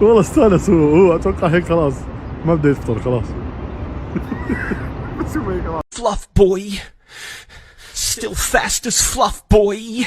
والله استانس هو اتوقع هيك خلاص ما بده يفطر خلاص. Fluff boy, still fast as fluff boy.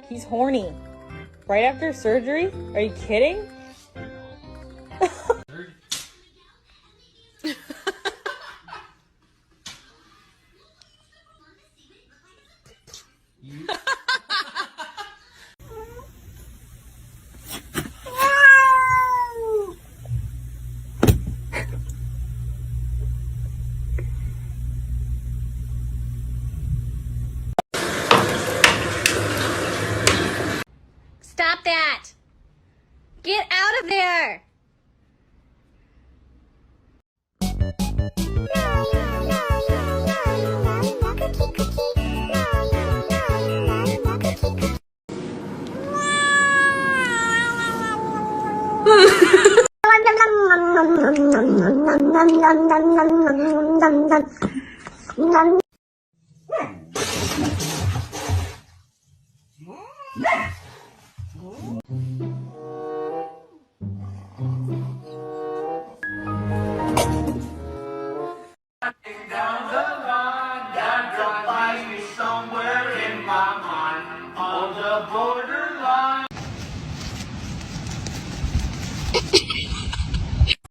He's horny. Right after surgery? Are you kidding? Stop that! Get out of there!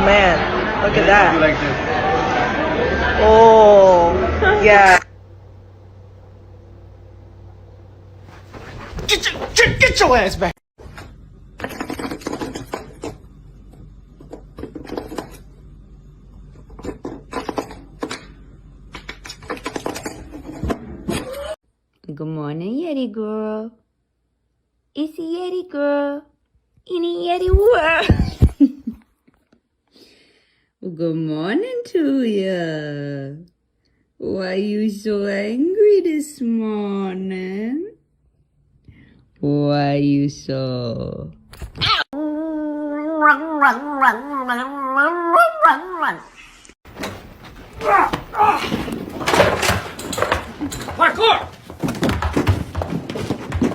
Man, look at that. Like this. Oh, yeah. Get your ass back. Good morning, Yeti girl. It's a Yeti girl in a Yeti world. Good morning to ya. Why you so angry this morning? Why you so... Parkour!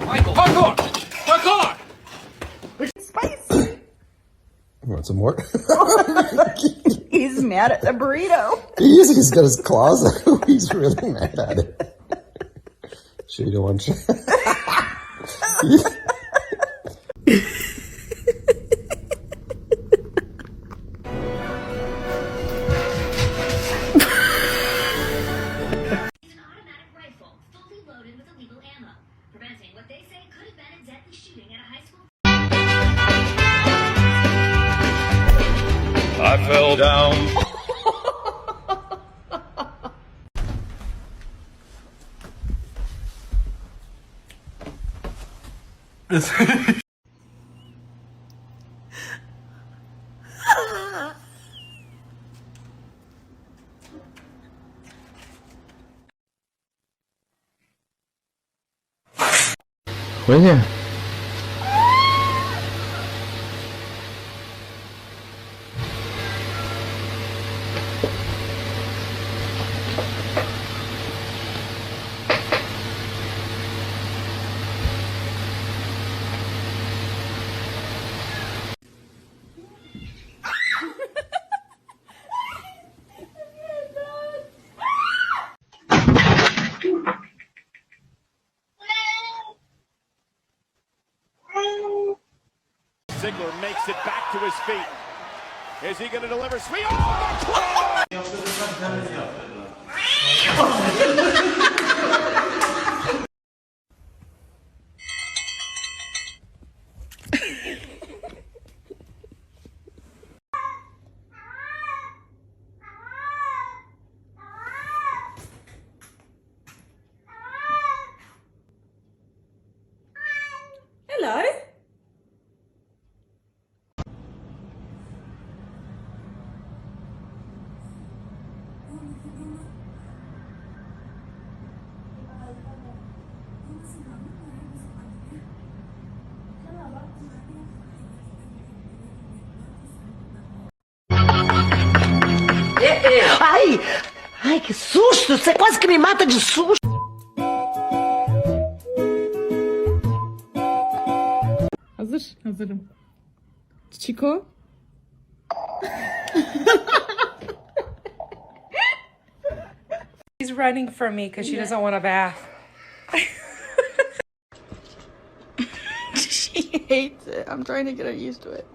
Michael, parkour! Parkour! Spicy. You want some more? He's mad at the burrito. He's got his claws out. He's really mad at it. Sure you don't want to? I fell down. What is it? feet. Is he going to deliver speed? Oh, Hello. Ai! Ai, que susto! Você quase que me mata de susto! Hazırım. Chico. She's running from me because she doesn't want a bath. She hates it. I'm trying to get her used to it.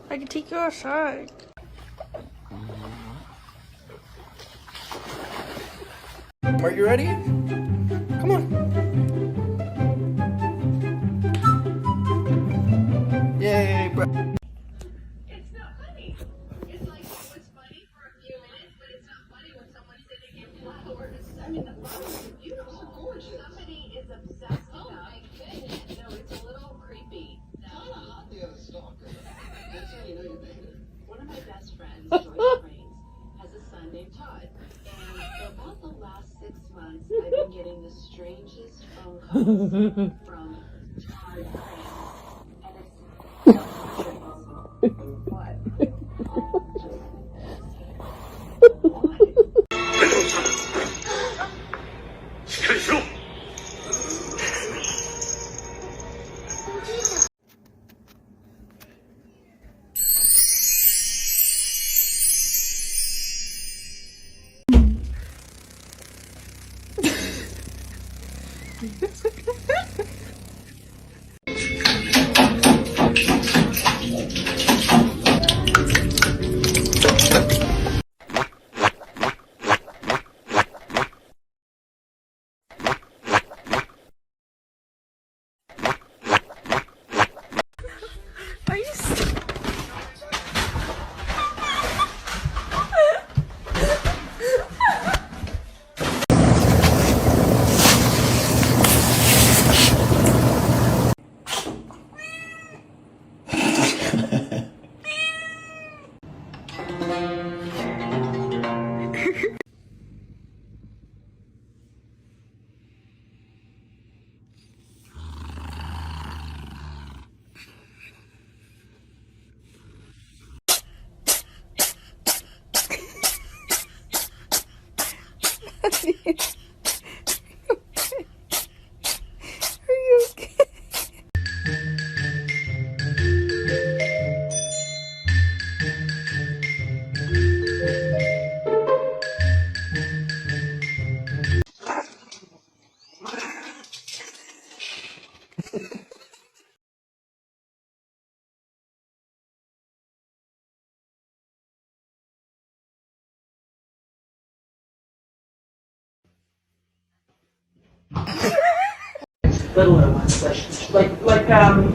I can take you outside. are you ready? Come on. Yay, bro. It's not funny. It's like, oh, it's funny for a few minutes, but it's not funny when someone's sitting in flowers. I mean, the flowers are beautiful. Gorgeous. Somebody is obsessed with them. Oh, my goodness. No, it's a little creepy. Kind of hot to have a stalker. That's how you know you made it. One of my best friends, Joyce Rains, has a son named Todd. And for about the last 6 months, I've been getting the strangest phone calls from Todd Rains. And it's what? Littler ones,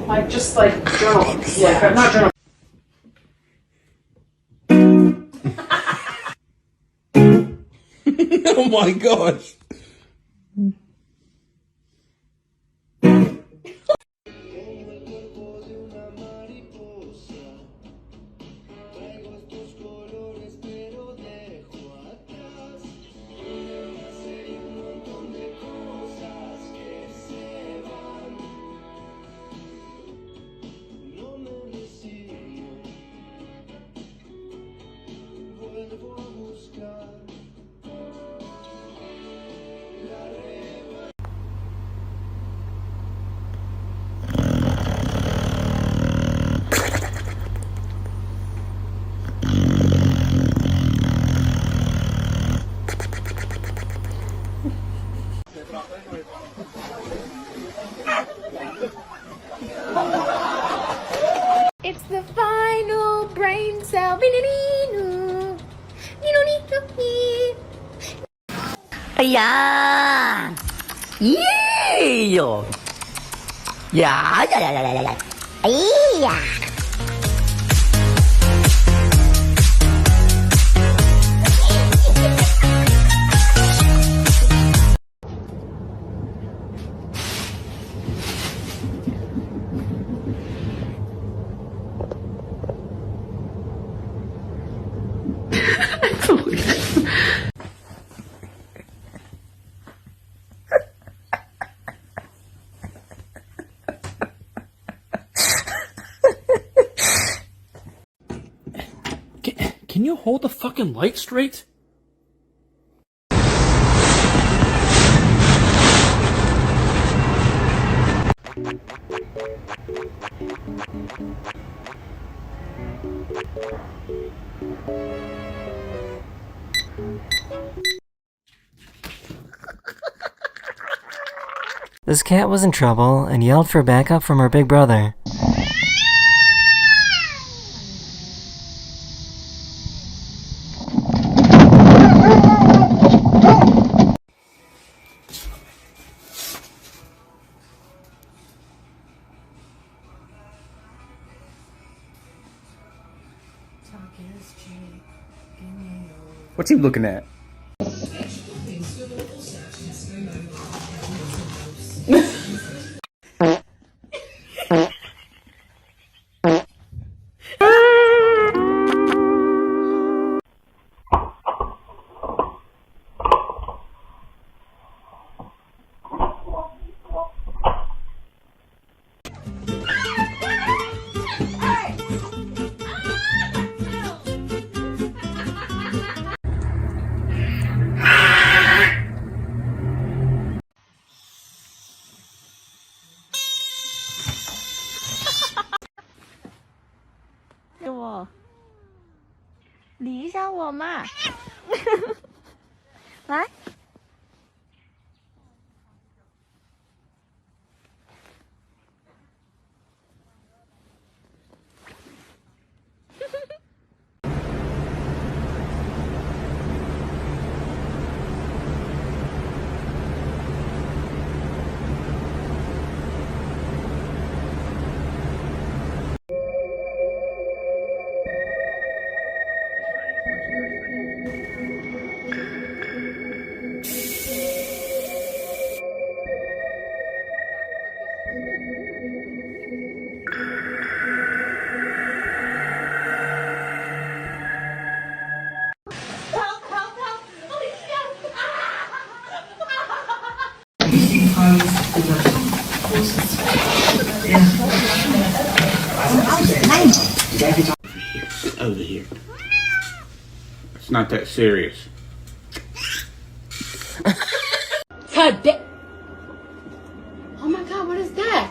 like just like journal, yeah, not journal. Oh my gosh. Vuelvo a buscar la 哎呀，耶哟，呀呀呀呀呀呀呀，哎呀！怎么回事？Can you hold the fucking light straight? This cat was in trouble and yelled for backup from her big brother. What's he looking at? Sit over here. It's not that serious. Oh my god, what is that?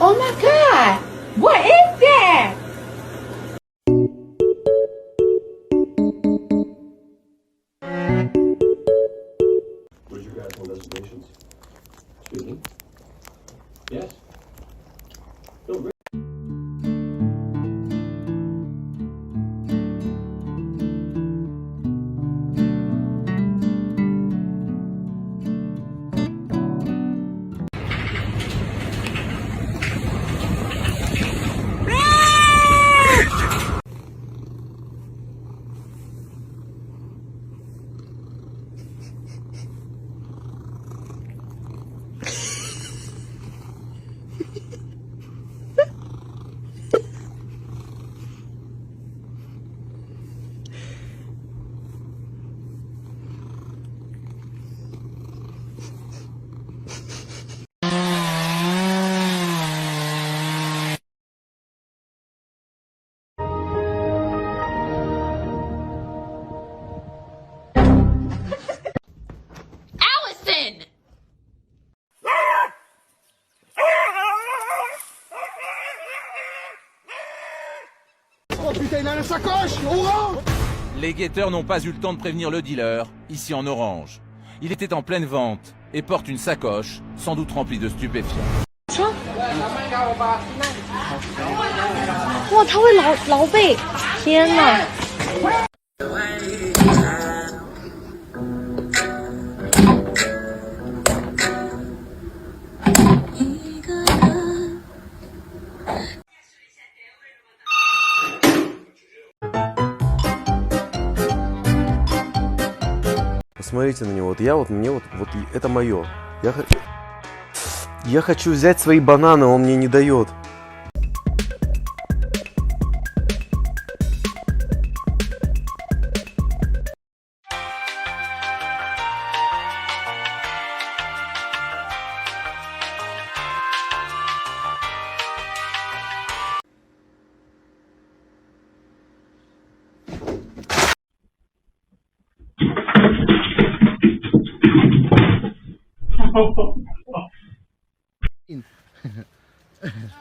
Oh my god! What is that? Where's your guys' home reservations? Excuse me? Yes? No, great. Les guetteurs n'ont pas eu le temps de prévenir le dealer, ici en orange. Il était en pleine vente et porte une sacoche, sans doute remplie de stupéfiants. 哇，他会挠背，天哪！ посмотрите на него. Вот я вот, мне вот это мое. Я хочу взять свои бананы, он мне не дает.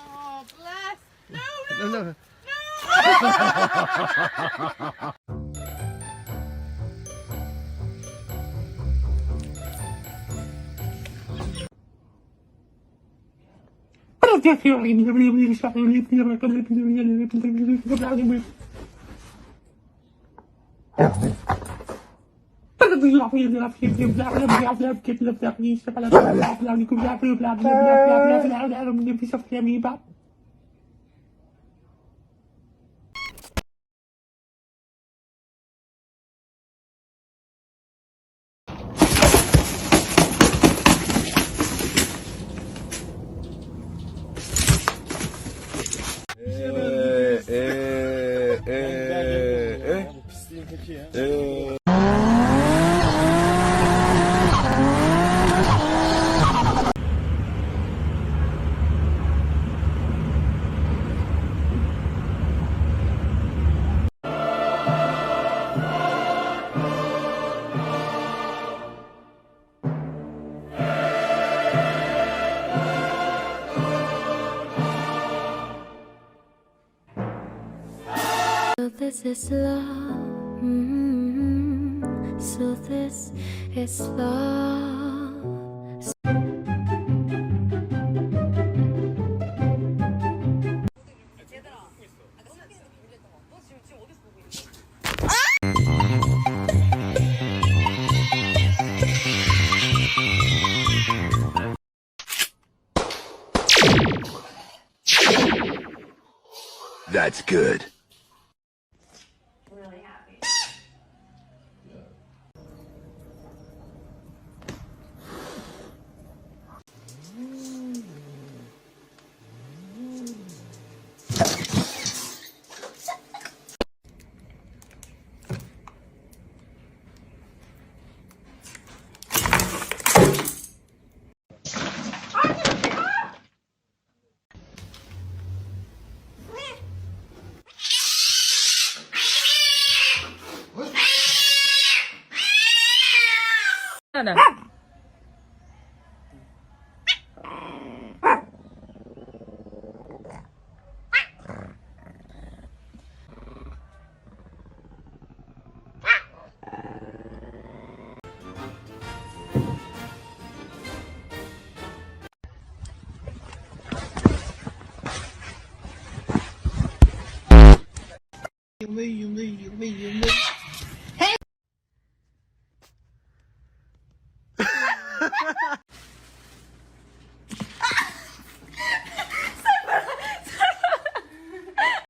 Oh, bless. No, No, no. So this is love. So this is love. That's good.